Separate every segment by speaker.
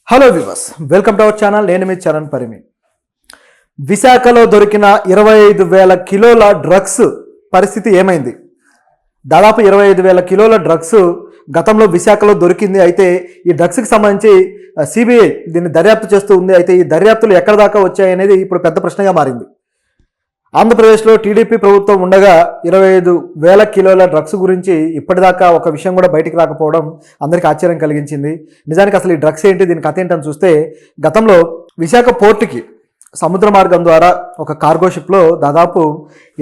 Speaker 1: Hello viewers, welcome to our channel. నేను మీ చరణ్ పరిమి. విశాఖలో దొరికిన 25,000 కిలోల డ్రగ్స్ పరిస్థితి ఏమైంది? దాదాపు 25,000 కిలోల డ్రగ్స్ గతంలో విశాఖలో దొరికింది. అయితే ఈ డ్రగ్స్కి సంబంధించి సిబిఐ దీన్ని దర్యాప్తు చేస్తూ ఉంది. అయితే ఈ దర్యాప్తులు ఎక్కడ దాకా వచ్చాయనేది ఇప్పుడు పెద్ద ప్రశ్నగా మారింది. ఆంధ్రప్రదేశ్లో టీడీపీ ప్రభుత్వం ఉండగా 25,000 కిలోల డ్రగ్స్ గురించి ఇప్పటిదాకా ఒక విషయం కూడా బయటికి రాకపోవడం అందరికీ ఆశ్చర్యం కలిగించింది. నిజానికి అసలు ఈ డ్రగ్స్ ఏంటి, దీని కథ ఏంటని చూస్తే, గతంలో విశాఖ పోర్టుకి సముద్ర మార్గం ద్వారా ఒక కార్గో షిప్లో దాదాపు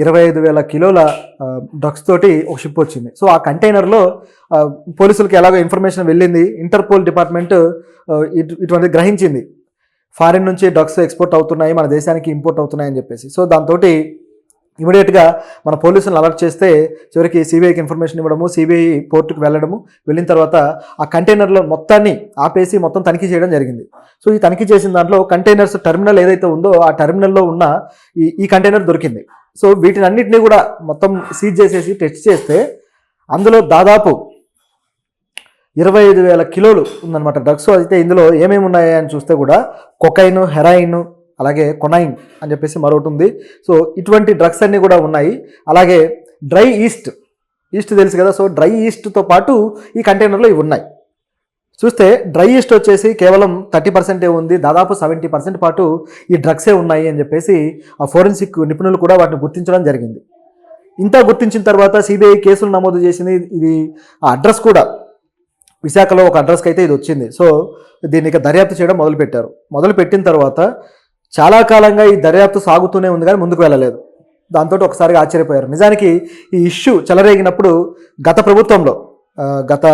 Speaker 1: 25,000 కిలోల డ్రగ్స్ తోటి ఒక షిప్ వచ్చింది. సో ఆ కంటైనర్లో పోలీసులకి ఎలాగో ఇన్ఫర్మేషన్ వెళ్ళింది. ఇంటర్పోల్ డిపార్ట్మెంట్ ఇటువంటి గ్రహించింది, ఫారిన్ నుంచి డ్రగ్స్ ఎక్స్పోర్ట్ అవుతున్నాయి, మన దేశానికి ఇంపోర్ట్ అవుతున్నాయి అని చెప్పేసి. సో దాంతో ఇమీడియట్గా మన పోలీసులను అలర్ట్ చేస్తే చివరికి సిబిఐకి ఇన్ఫర్మేషన్ ఇవ్వడము, సిబిఐ పోర్టుకు వెళ్ళడము, వెళ్ళిన తర్వాత ఆ కంటైనర్లో మొత్తాన్ని ఆపేసి మొత్తం తనిఖీ చేయడం జరిగింది. సో ఈ తనిఖీ చేసిన దాంట్లో కంటైనర్స్ టెర్మినల్ ఏదైతే ఉందో ఆ టెర్మినల్లో ఉన్న ఈ కంటైనర్ దొరికింది. సో వీటిని అన్నింటినీ కూడా మొత్తం సీజ్ చేసేసి టెస్ట్ చేస్తే అందులో దాదాపు 25,000 కిలోలు ఉందన్నమాట డ్రగ్స్. అయితే ఇందులో ఏమేమి ఉన్నాయి అని చూస్తే కూడా కొకైన్, హెరాయిన్, అలాగే కొనైన్ అని చెప్పేసి మరొకటి ఉంది. సో ఇటువంటి డ్రగ్స్ అన్నీ కూడా ఉన్నాయి. అలాగే డ్రై ఈస్ట్ తెలుసు కదా. సో డ్రై ఈస్ట్తో పాటు ఈ కంటైనర్లో ఇవి ఉన్నాయి. చూస్తే డ్రై ఈస్ట్ వచ్చేసి కేవలం 30% ఉంది, దాదాపు 70% పాటు ఈ డ్రగ్సే ఉన్నాయి అని చెప్పేసి ఆ ఫోరెన్సిక్ నిపుణులు కూడా వాటిని గుర్తించడం జరిగింది. ఇంత గుర్తించిన తర్వాత సిబిఐ కేసులు నమోదు చేసింది. ఇది ఆ అడ్రస్ కూడా విశాఖలో ఒక అడ్రస్కి అయితే ఇది వచ్చింది. సో దీన్ని ఇక దర్యాప్తు చేయడం మొదలుపెట్టారు. మొదలుపెట్టిన తర్వాత చాలా కాలంగా ఈ దర్యాప్తు సాగుతూనే ఉంది, కానీ ముందుకు వెళ్ళలేదు. దాంతో ఒకసారిగా ఆశ్చర్యపోయారు. నిజానికి ఈ ఇష్యూ చెలరేగినప్పుడు గత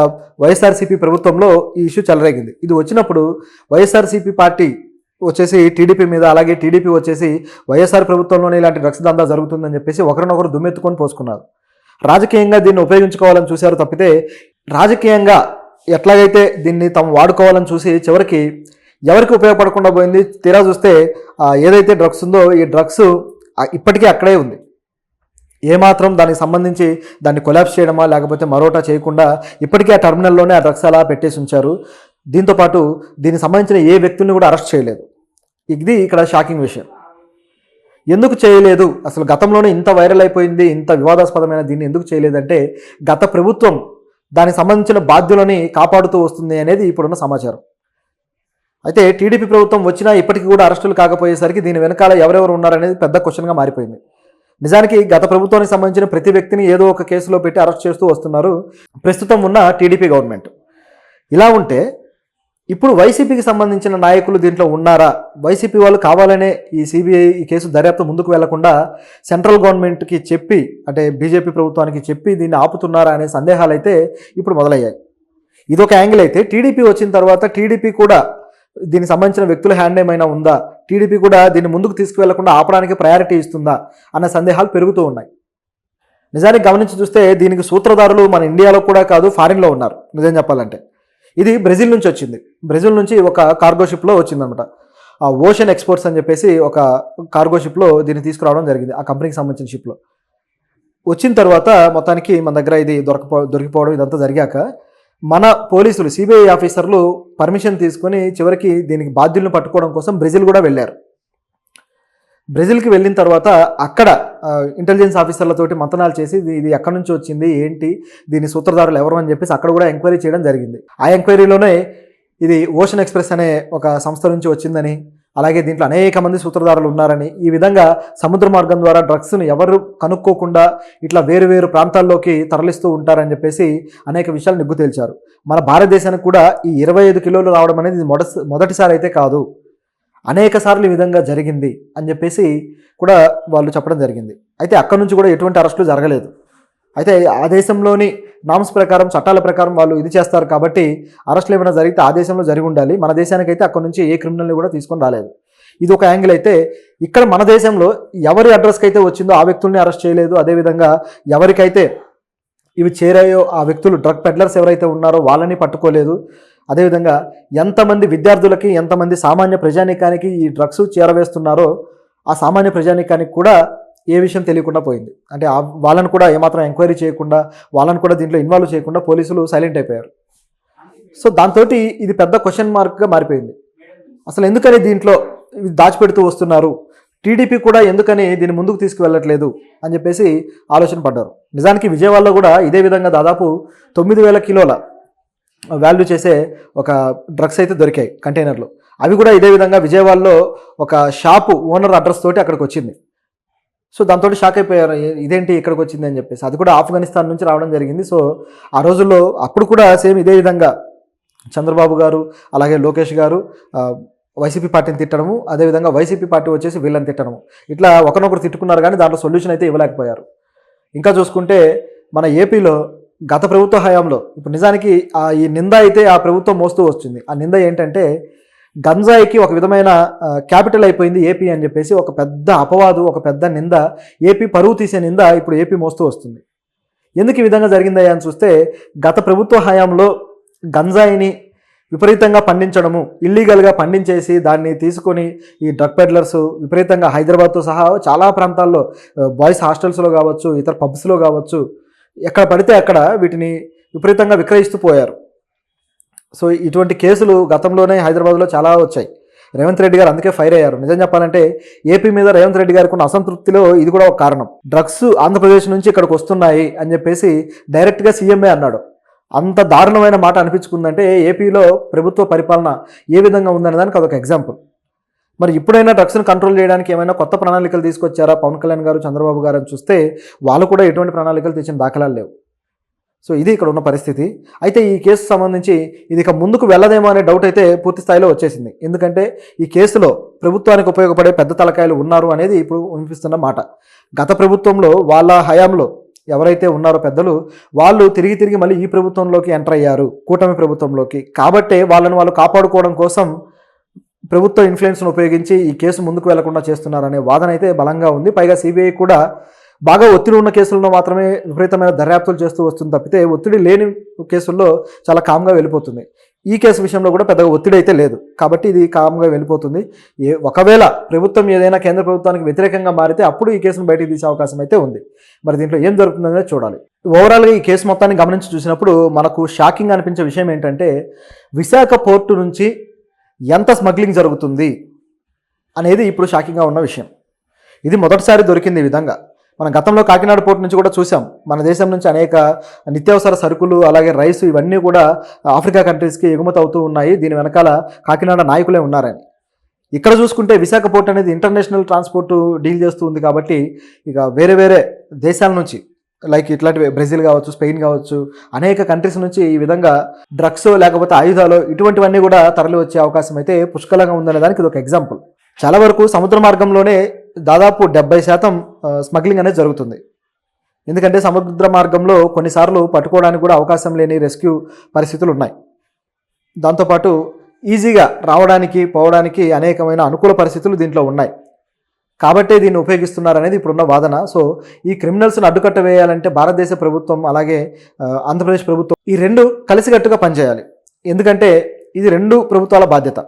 Speaker 1: వైఎస్ఆర్సీపీ ప్రభుత్వంలో ఈ ఇష్యూ చెలరేగింది. ఇది వచ్చినప్పుడు వైఎస్ఆర్సీపీ పార్టీ వచ్చేసి టీడీపీ మీద, అలాగే టీడీపీ వచ్చేసి వైఎస్ఆర్ ప్రభుత్వంలోనే ఇలాంటి డ్రగ్స్ దందా జరుగుతుందని చెప్పేసి ఒకరినొకరు దుమ్మెత్తుకొని పోసుకున్నారు. రాజకీయంగా దీన్ని ఉపయోగించుకోవాలని చూశారు తప్పితే, రాజకీయంగా ఎట్లాగైతే దీన్ని తాము వాడుకోవాలని చూసి చివరికి ఎవరికి ఉపయోగపడకుండా పోయింది. తీరా చూస్తే ఏదైతే డ్రగ్స్ ఉందో ఈ డ్రగ్స్ ఇప్పటికీ అక్కడే ఉంది. ఏమాత్రం దానికి సంబంధించి దాన్ని కొలాప్స్ చేయడమా లేకపోతే మరోటా చేయకుండా ఇప్పటికీ ఆ టర్మినల్లోనే ఆ డ్రగ్స్ అలా పెట్టేసి ఉంచారు. దీంతోపాటు దీనికి సంబంధించిన ఏ వ్యక్తుల్ని కూడా అరెస్ట్ చేయలేదు. ఇది ఇక్కడ షాకింగ్ విషయం. ఎందుకు చేయలేదు, అసలు గతంలోనే ఇంత వైరల్ అయిపోయింది, ఇంత వివాదాస్పదమైన దీన్ని ఎందుకు చేయలేదంటే, గత ప్రభుత్వం దానికి సంబంధించిన బాధ్యులని కాపాడుతూ వస్తుంది అనేది ఇప్పుడున్న సమాచారం. అయితే టీడీపీ ప్రభుత్వం వచ్చినా ఇప్పటికీ కూడా అరెస్టులు కాకపోయేసరికి దీని వెనకాల ఎవరెవరు ఉన్నారనేది పెద్ద క్వశ్చన్గా మారిపోయింది. నిజానికి గత ప్రభుత్వానికి సంబంధించిన ప్రతి వ్యక్తిని ఏదో ఒక కేసులో పెట్టి అరెస్ట్ చేస్తూ వస్తున్నారు ప్రస్తుతం ఉన్న టీడీపీ గవర్నమెంట్. ఇలా ఉంటే ఇప్పుడు వైసీపీకి సంబంధించిన నాయకులు దీంట్లో ఉన్నారా? వైసీపీ వాళ్ళు కావాలనే ఈ సిబిఐ ఈ కేసు దర్యాప్తు ముందుకు వెళ్లకుండా సెంట్రల్ గవర్నమెంట్కి చెప్పి, అంటే బీజేపీ ప్రభుత్వానికి చెప్పి దీన్ని ఆపుతున్నారా అనే సందేహాలు అయితే ఇప్పుడు మొదలయ్యాయి. ఇదొక యాంగిల్ అయితే, టీడీపీ వచ్చిన తర్వాత టీడీపీ కూడా దీనికి సంబంధించిన వ్యక్తుల హ్యాండ్ ఏమైనా ఉందా, టీడీపీ కూడా దీన్ని ముందుకు తీసుకువెళ్లకుండా ఆపడానికి ప్రయారిటీ ఇస్తుందా అన్న సందేహాలు పెరుగుతూ ఉన్నాయి. నిజానికి గమనించి చూస్తే దీనికి సూత్రధారులు మన ఇండియాలో కూడా కాదు, ఫారిన్లో ఉన్నారు. నిజం చెప్పాలంటే ఇది బ్రెజిల్ నుంచి వచ్చింది. బ్రెజిల్ నుంచి ఒక కార్గో షిప్లో వచ్చిందనమాట. ఆ ఓషన్ ఎక్స్పోర్ట్స్ అని చెప్పేసి ఒక కార్గో షిప్లో దీన్ని తీసుకురావడం జరిగింది. ఆ కంపెనీకి సంబంధించిన షిప్లో వచ్చిన తర్వాత మొత్తానికి మన దగ్గర ఇది దొరికిపోవడం ఇదంతా జరిగాక మన పోలీసులు, సిబిఐ ఆఫీసర్లు పర్మిషన్ తీసుకొని చివరికి దీనికి బాధ్యులను పట్టుకోవడం కోసం బ్రెజిల్ కూడా వెళ్ళారు. బ్రెజిల్కి వెళ్ళిన తర్వాత అక్కడ ఇంటెలిజెన్స్ ఆఫీసర్లతోటి మంతనాలు చేసి ఇది ఎక్కడి నుంచి వచ్చింది, ఏంటి, దీని సూత్రధారులు ఎవరు అని చెప్పేసి అక్కడ కూడా ఎంక్వైరీ చేయడం జరిగింది. ఆ ఎంక్వైరీలోనే ఇది ఓషన్ ఎక్స్ప్రెస్ అనే ఒక సంస్థ నుంచి వచ్చిందని, అలాగే దీంట్లో అనేక మంది సూత్రధారులు ఉన్నారని, ఈ విధంగా సముద్ర మార్గం ద్వారా డ్రగ్స్ను ఎవరు కనుక్కోకుండా ఇట్లా వేరు ప్రాంతాల్లోకి తరలిస్తూ ఉంటారని చెప్పేసి అనేక విషయాలు నిగ్గు తేల్చారు. మన భారతదేశానికి కూడా ఈ 25 కిలోలు రావడం అనేది మొదటిసారి అయితే కాదు, అనేక సార్లు ఈ విధంగా జరిగింది అని చెప్పేసి కూడా వాళ్ళు చెప్పడం జరిగింది. అయితే అక్కడి నుంచి కూడా ఎటువంటి అరెస్టులు జరగలేదు. అయితే ఆ దేశంలోని నామ్స్ ప్రకారం, చట్టాల ప్రకారం వాళ్ళు ఇది చేస్తారు కాబట్టి అరెస్టులు ఏమైనా జరిగితే ఆ దేశంలో జరిగి ఉండాలి. మన దేశానికైతే అక్కడి నుంచి ఏ క్రిమినల్ని కూడా తీసుకొని రాలేదు. ఇది ఒక యాంగిల్ అయితే, ఇక్కడ మన దేశంలో ఎవరి అడ్రస్కి అయితే వచ్చిందో ఆ వ్యక్తుల్ని అరెస్ట్ చేయలేదు. అదేవిధంగా ఎవరికైతే ఇవి చేరాయో ఆ వ్యక్తులు, డ్రగ్ పెడ్లర్స్ ఎవరైతే ఉన్నారో వాళ్ళని పట్టుకోలేదు. అదేవిధంగా ఎంతమంది విద్యార్థులకి, ఎంతమంది సామాన్య ప్రజానీకానికి ఈ డ్రగ్స్ చేరవేస్తున్నారో ఆ సామాన్య ప్రజానీకానికి కూడా ఏ విషయం తెలియకుండా పోయింది. అంటే వాళ్ళని కూడా ఏమాత్రం ఎంక్వైరీ చేయకుండా, వాళ్ళని కూడా దీంట్లో ఇన్వాల్వ్ చేయకుండా పోలీసులు సైలెంట్ అయిపోయారు. సో దాంతో ఇది పెద్ద క్వశ్చన్ మార్క్గా మారిపోయింది. అసలు ఎందుకని దీంట్లో దాచిపెడుతూ వస్తున్నారు, టీడీపీ కూడా ఎందుకని దీన్ని ముందుకు తీసుకువెళ్ళట్లేదు అని చెప్పేసి ఆలోచన పడ్డారు. నిజానికి విజయవాడలో కూడా ఇదే విధంగా దాదాపు 9,000 కిలోల వాల్యూ చేసే ఒక డ్రగ్స్ అయితే దొరికాయి కంటైనర్లు. అవి కూడా ఇదే విధంగా విజయవాడలో ఒక షాపు ఓనర్ అడ్రస్ తోటి అక్కడికి వచ్చింది. సో దాంతో షాక్ అయిపోయారు, ఇదేంటి ఇక్కడికి వచ్చింది అని చెప్పేసి. అది కూడా ఆఫ్ఘనిస్తాన్ నుంచి రావడం జరిగింది. సో ఆ రోజుల్లో అప్పుడు కూడా సేమ్ ఇదే విధంగా చంద్రబాబు గారు అలాగే లోకేష్ గారు వైసీపీ పార్టీని తిట్టడము, అదేవిధంగా వైసీపీ పార్టీ వచ్చేసి వీళ్ళని తిట్టడము, ఇట్లా ఒకరినొకరు తిట్టుకున్నారు కానీ దాంట్లో సొల్యూషన్ అయితే ఇవ్వలేకపోయారు. ఇంకా చూసుకుంటే మన ఏపీలో గత ప్రభుత్వ హయాంలో ఇప్పుడు నిజానికి ఈ నింద అయితే ఆ ప్రభుత్వం మోస్తూ వస్తుంది. ఆ నింద ఏంటంటే గంజాయికి ఒక విధమైన క్యాపిటల్ అయిపోయింది ఏపీ అని చెప్పేసి ఒక పెద్ద అపవాదు, ఒక పెద్ద నింద, ఏపీ పరువు తీసే నింద ఇప్పుడు ఏపీ మోస్తూ వస్తుంది. ఎందుకు ఈ విధంగా జరిగిందయ్యా అని చూస్తే గత ప్రభుత్వ హయాంలో గంజాయిని విపరీతంగా పండించడము, ఇల్లీగల్గా పండించేసి దాన్ని తీసుకొని ఈ డ్రగ్ పెడ్లర్స్ విపరీతంగా హైదరాబాద్తో సహా చాలా ప్రాంతాల్లో బాయ్స్ హాస్టల్స్లో కావచ్చు, ఇతర పబ్స్లో కావచ్చు, ఎక్కడ పడితే అక్కడ వీటిని విపరీతంగా విక్రయిస్తూ పోయారు. సో ఇటువంటి కేసులు గతంలోనే హైదరాబాద్లో చాలా వచ్చాయి. రేవంత్ రెడ్డి గారు అందుకే ఫైర్ అయ్యారు. నిజం చెప్పాలంటే ఏపీ మీద రేవంత్ రెడ్డి గారికి ఉన్న అసంతృప్తిలో ఇది కూడా ఒక కారణం. డ్రగ్స్ ఆంధ్రప్రదేశ్ నుంచి ఇక్కడికి వస్తున్నాయి అని చెప్పేసి డైరెక్ట్గా సీఎంఏ అన్నాడు. అంత దారుణమైన మాట అనిపించుకుందంటే ఏపీలో ప్రభుత్వ పరిపాలన ఏ విధంగా ఉందనే దానికి అదొక ఎగ్జాంపుల్. మరి ఇప్పుడైనా డ్రగ్స్ను కంట్రోల్ చేయడానికి ఏమైనా కొత్త ప్రణాళికలు తీసుకొచ్చారా పవన్ కళ్యాణ్ గారు, చంద్రబాబు గారు అని చూస్తే వాళ్ళు కూడా ఎటువంటి ప్రణాళికలు తెచ్చిన దాఖలాలు లేవు. సో ఇది ఇక్కడ ఉన్న పరిస్థితి. అయితే ఈ కేసు సంబంధించి ఇది ఇక ముందుకు వెళ్ళదేమో అనే డౌట్ అయితే పూర్తి స్థాయిలో వచ్చేసింది. ఎందుకంటే ఈ కేసులో ప్రభుత్వానికి ఉపయోగపడే పెద్ద తలకాయలు ఉన్నారు అనేది ఇప్పుడు వినిపిస్తున్న మాట. గత ప్రభుత్వంలో వాళ్ళ హయాంలో ఎవరైతే ఉన్నారో పెద్దలు, వాళ్ళు తిరిగి మళ్ళీ ఈ ప్రభుత్వంలోకి ఎంటర్ అయ్యారు, కూటమి ప్రభుత్వంలోకి. కాబట్టే వాళ్ళని వాళ్ళు కాపాడుకోవడం కోసం ప్రభుత్వ ఇన్ఫ్లుయెన్స్ను ఉపయోగించి ఈ కేసు ముందుకు వెళ్లకుండా చేస్తున్నారనే వాదన అయితే బలంగా ఉంది. పైగా సిబిఐ కూడా బాగా ఒత్తిడి ఉన్న కేసుల్లో మాత్రమే విపరీతమైన దర్యాప్తులు చేస్తూ వస్తుంది తప్పితే ఒత్తిడి లేని కేసుల్లో చాలా కామ్గా వెళ్ళిపోతుంది. ఈ కేసు విషయంలో కూడా పెద్దగా ఒత్తిడి అయితే లేదు కాబట్టి ఇది కామ్గా వెళ్ళిపోతుంది. ఒకవేళ ప్రభుత్వం ఏదైనా కేంద్ర ప్రభుత్వానికి వ్యతిరేకంగా మారితే అప్పుడు ఈ కేసును బయటికి తీసే అవకాశం అయితే ఉంది. మరి దీంట్లో ఏం జరుగుతుందనేది చూడాలి. ఓవరాల్గా ఈ కేసు మొత్తాన్ని గమనించి చూసినప్పుడు మనకు షాకింగ్ అనిపించే విషయం ఏంటంటే విశాఖ పోర్టు నుంచి ఎంత స్మగ్లింగ్ జరుగుతుంది అనేది ఇప్పుడు షాకింగ్గా ఉన్న విషయం. ఇది మొదటిసారి దొరికింది ఈ విధంగా. మనం గతంలో కాకినాడ పోర్టు నుంచి కూడా చూసాం. మన దేశం నుంచి అనేక నిత్యావసర సరుకులు అలాగే రైస్ ఇవన్నీ కూడా ఆఫ్రికా కంట్రీస్కి ఎగుమతి అవుతూ ఉన్నాయి. దీని వెనకాల కాకినాడ నాయకులే ఉన్నారని. ఇక్కడ చూసుకుంటే విశాఖ పోర్ట్ అనేది ఇంటర్నేషనల్ ట్రాన్స్పోర్ట్ డీల్ చేస్తూ ఉంది కాబట్టి ఇక వేరే దేశాల నుంచి లైక్ ఇట్లాంటివి బ్రెజిల్ కావచ్చు, స్పెయిన్ కావచ్చు, అనేక కంట్రీస్ నుంచి ఈ విధంగా డ్రగ్స్ లేకపోతే ఆయుధాలు ఇటువంటివన్నీ కూడా తరలి వచ్చే అవకాశం అయితే పుష్కలంగా ఉందనే దానికి ఇది ఒక ఎగ్జాంపుల్. చాలా వరకు సముద్ర మార్గంలోనే దాదాపు 70% స్మగ్లింగ్ అనేది జరుగుతుంది. ఎందుకంటే సముద్ర మార్గంలో కొన్నిసార్లు పట్టుకోవడానికి కూడా అవకాశం లేని రెస్క్యూ పరిస్థితులు ఉన్నాయి. దాంతోపాటు ఈజీగా రావడానికి పోవడానికి అనేకమైన అనుకూల పరిస్థితులు దీంట్లో ఉన్నాయి. కాబట్టే దీన్ని ఉపయోగిస్తున్నారనేది ఇప్పుడున్న వాదన. సో ఈ క్రిమినల్స్ను అడ్డుకట్ట వేయాలంటే భారతదేశ ప్రభుత్వం అలాగే ఆంధ్రప్రదేశ్ ప్రభుత్వం ఈ రెండు కలిసికట్టుగా పనిచేయాలి. ఎందుకంటే ఇది రెండు ప్రభుత్వాల బాధ్యత.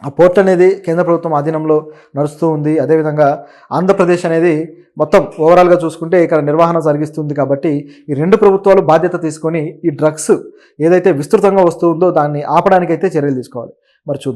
Speaker 1: ఆ పోర్ట్ అనేది కేంద్ర ప్రభుత్వం ఆధీనంలో నడుస్తూ ఉంది. అదేవిధంగా ఆంధ్రప్రదేశ్ అనేది మొత్తం ఓవరాల్గా చూసుకుంటే ఇక్కడ నిర్వహణ జరిగిస్తుంది. కాబట్టి ఈ రెండు ప్రభుత్వాలు బాధ్యత తీసుకొని ఈ డ్రగ్స్ ఏదైతే విస్తృతంగా వస్తుందో దాన్ని ఆపడానికైతే చర్యలు తీసుకోవాలి. మరి చూద్దాం.